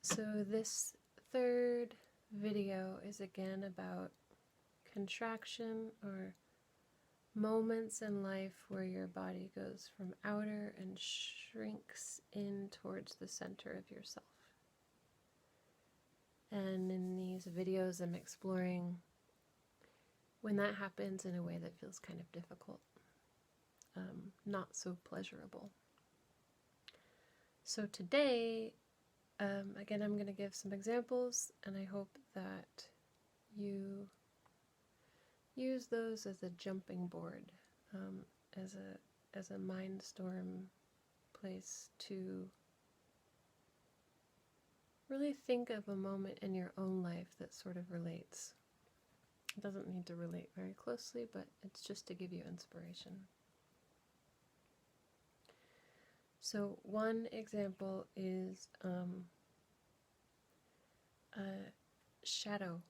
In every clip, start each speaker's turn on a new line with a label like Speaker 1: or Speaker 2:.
Speaker 1: So this third video is again about contraction, or moments in life where your body goes from outer and shrinks in towards the center of yourself. And in these videos I'm exploring when that happens in a way that feels kind of difficult, not so pleasurable. So today, again, I'm going to give some examples, and I hope that you use those as a jumping board, as a mindstorm place to really think of a moment in your own life that sort of relates. It doesn't need to relate very closely, but it's just to give you inspiration. So one example is shadow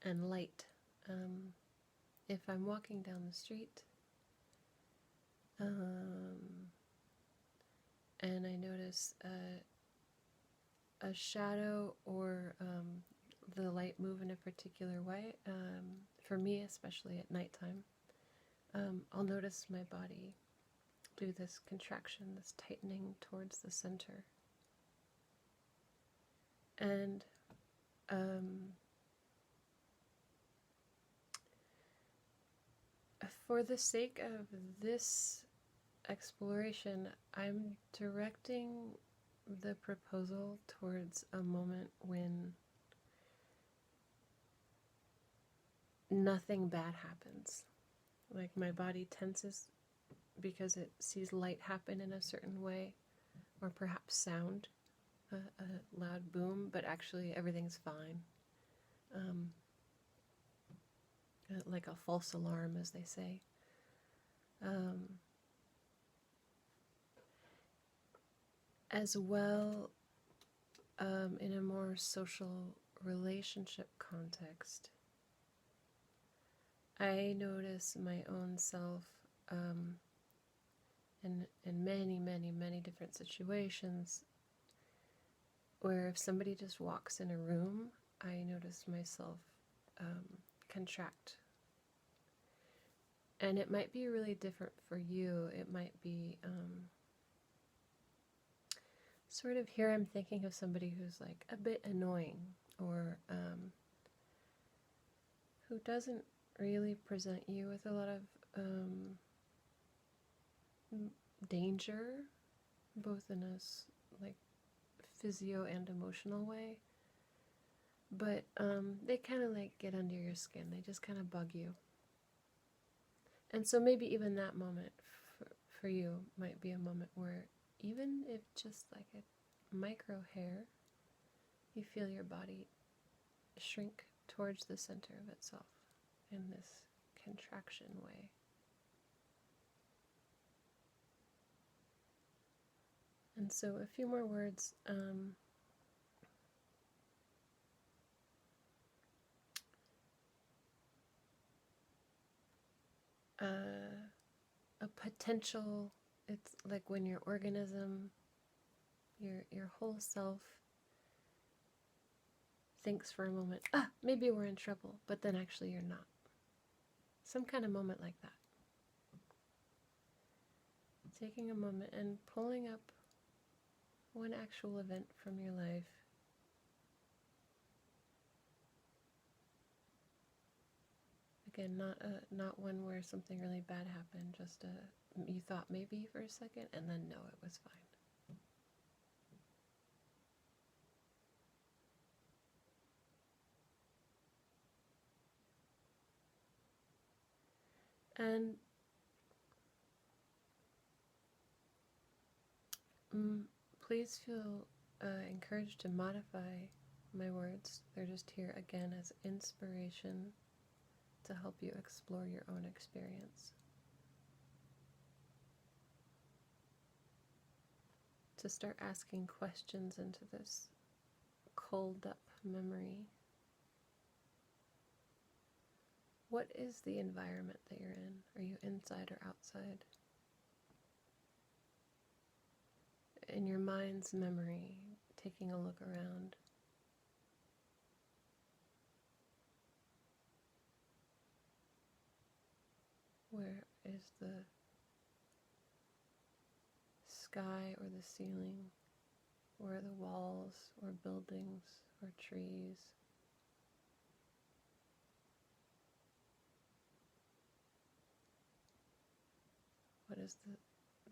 Speaker 1: and light. If I'm walking down the street and I notice a shadow or the light move in a particular way, for me especially at nighttime, I'll notice my body do this contraction, this tightening towards the center. And for the sake of this exploration, I'm directing the proposal towards a moment when nothing bad happens. Like my body tenses because it sees light happen in a certain way, or perhaps sound, a loud boom, but actually everything's fine. Like a false alarm, as they say. As well, in a more social relationship context, I notice my own self in many, many, many different situations where if somebody just walks in a room, I notice myself contract. And it might be really different for you. It might be sort of, here I'm thinking of somebody who's like a bit annoying, or who doesn't really present you with a lot of danger, both in a like physio and emotional way, but they kind of like get under your skin. They just kind of bug you. And so maybe even that moment for you might be a moment where, even if just like a micro hair, you feel your body shrink towards the center of itself in this contraction way. And so a few more words. A potential, it's like when your organism, your whole self thinks for a moment, maybe we're in trouble, but then actually you're not. Some kind of moment like that. Taking a moment and pulling up one actual event from your life. Again, not one where something really bad happened, just you thought maybe for a second, and then no, it was fine. And please feel encouraged to modify my words. They're just here again as inspiration to help you explore your own experience. To start asking questions into this coiled up memory. What is the environment that you're in? Are you inside or outside? In your mind's memory, taking a look around. Where is the sky or the ceiling? Where are the walls or buildings or trees? What is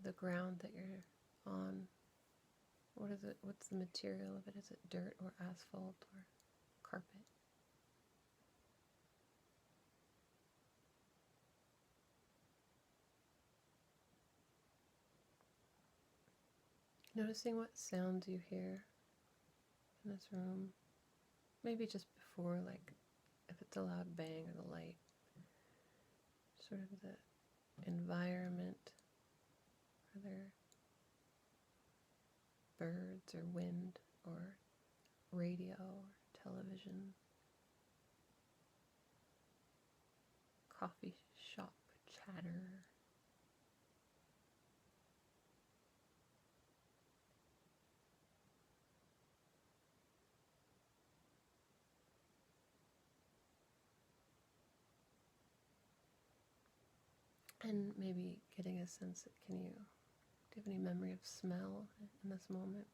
Speaker 1: the ground that you're on? What is it? What's the material of it? Is it dirt or asphalt or carpet? Noticing what sounds you hear in this room. Maybe just before, like if it's a loud bang or the light. Sort of the environment. Are there birds or wind or radio or television? Coffee shop chatter. And maybe getting a sense that do you have any memory of smell in this moment?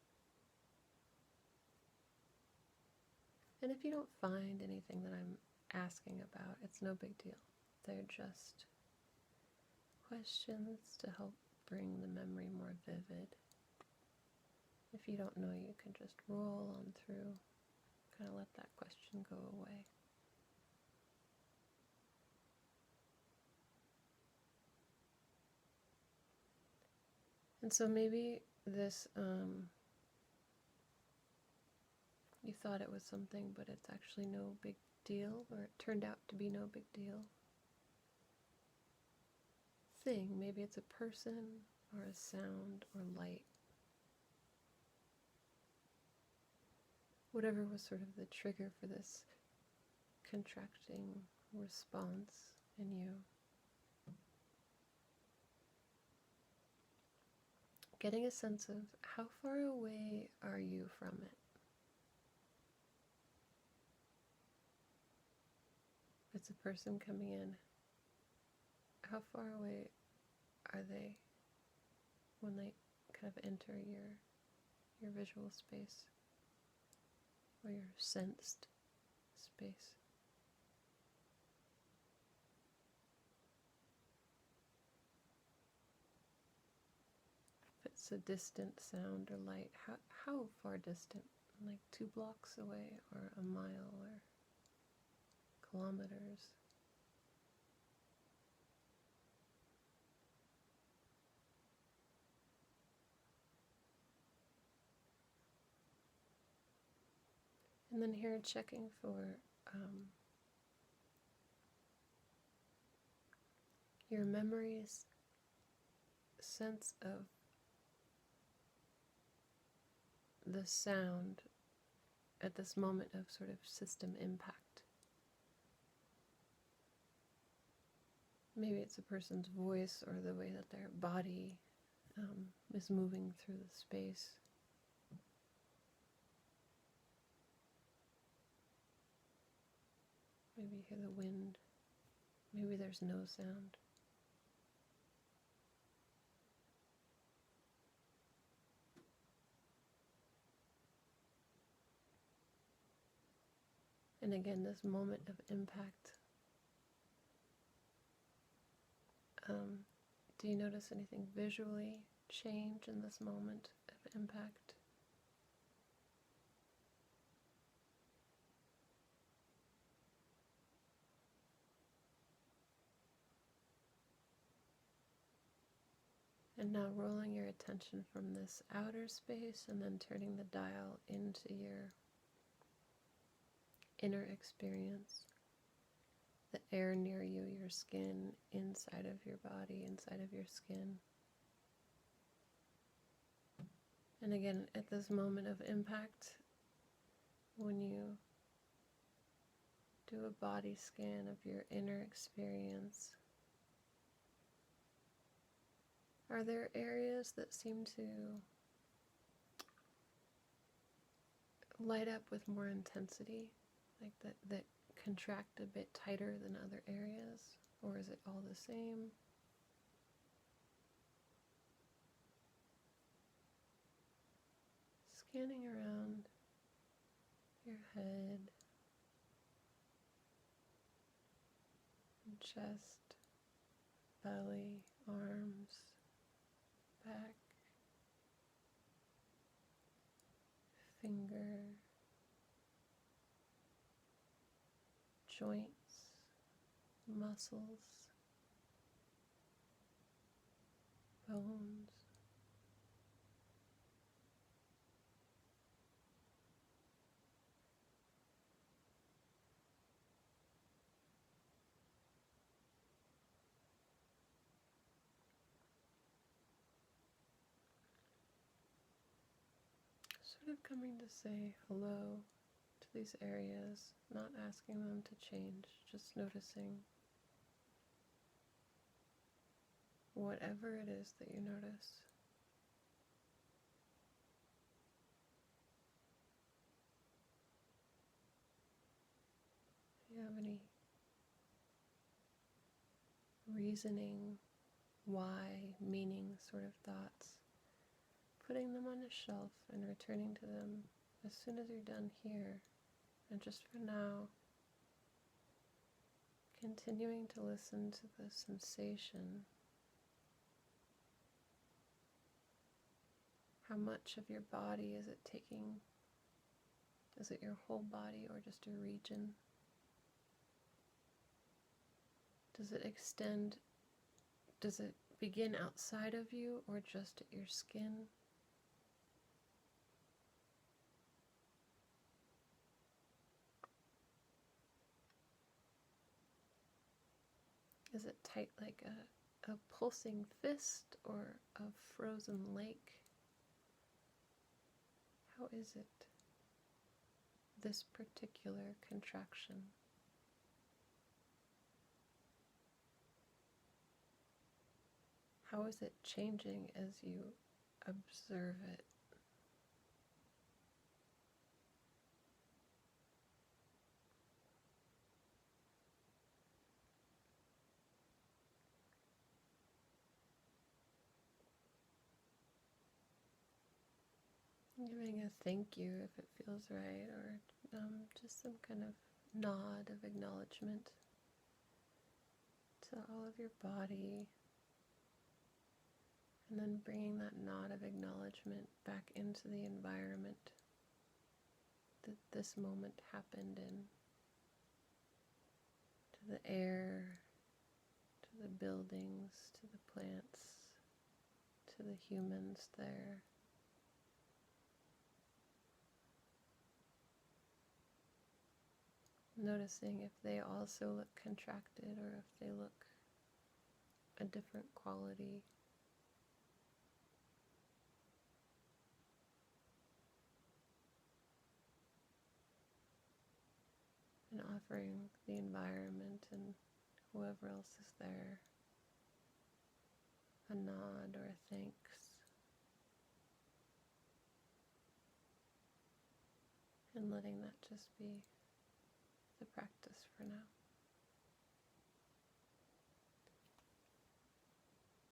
Speaker 1: And if you don't find anything that I'm asking about, it's no big deal. They're just questions to help bring the memory more vivid. If you don't know, you can just roll on through, kind of let that question go away. And so maybe this, you thought it was something, but it's actually no big deal, or it turned out to be no big deal. Thing, maybe it's a person, or a sound, or light. Whatever was sort of the trigger for this contracting response in you. Getting a sense of how far away are you from it? If it's a person coming in, how far away are they when they kind of enter your visual space or your sensed space? If it's a distant sound or light, how far distant? Like 2 blocks away, or a mile, or kilometers? And then here checking for your memory's sense of the sound at this moment of sort of system impact. Maybe it's a person's voice or the way that their body is moving through the space. Maybe you hear the wind. Maybe there's no sound. And again, this moment of impact. Do you notice anything visually change in this moment of impact? And now rolling your attention from this outer space and then turning the dial into your inner experience. The air near you, your skin, inside of your body, inside of your skin. And again, at this moment of impact, when you do a body scan of your inner experience, are there areas that seem to light up with more intensity, like that contract a bit tighter than other areas, or is it all the same? Scanning around your head and chest, belly, arms, back, finger, joints, muscles, bones. Sort of coming to say hello to these areas, not asking them to change, just noticing whatever it is that you notice. If you have any reasoning, why, meaning sort of thoughts, putting them on a shelf and returning to them as soon as you're done here. And just for now, continuing to listen to the sensation. How much of your body is it taking? Is it your whole body or just a region? Does it extend? Does it begin outside of you or just at your skin? Is it tight like a pulsing fist or a frozen lake? How is it, this particular contraction? How is it changing as you observe it? Giving a thank you if it feels right, or just some kind of nod of acknowledgement to all of your body, and then bringing that nod of acknowledgement back into the environment that this moment happened in, to the air, to the buildings, to the plants, to the humans there. Noticing if they also look contracted or if they look a different quality. And offering the environment and whoever else is there a nod or a thanks. And letting that just be the practice for now.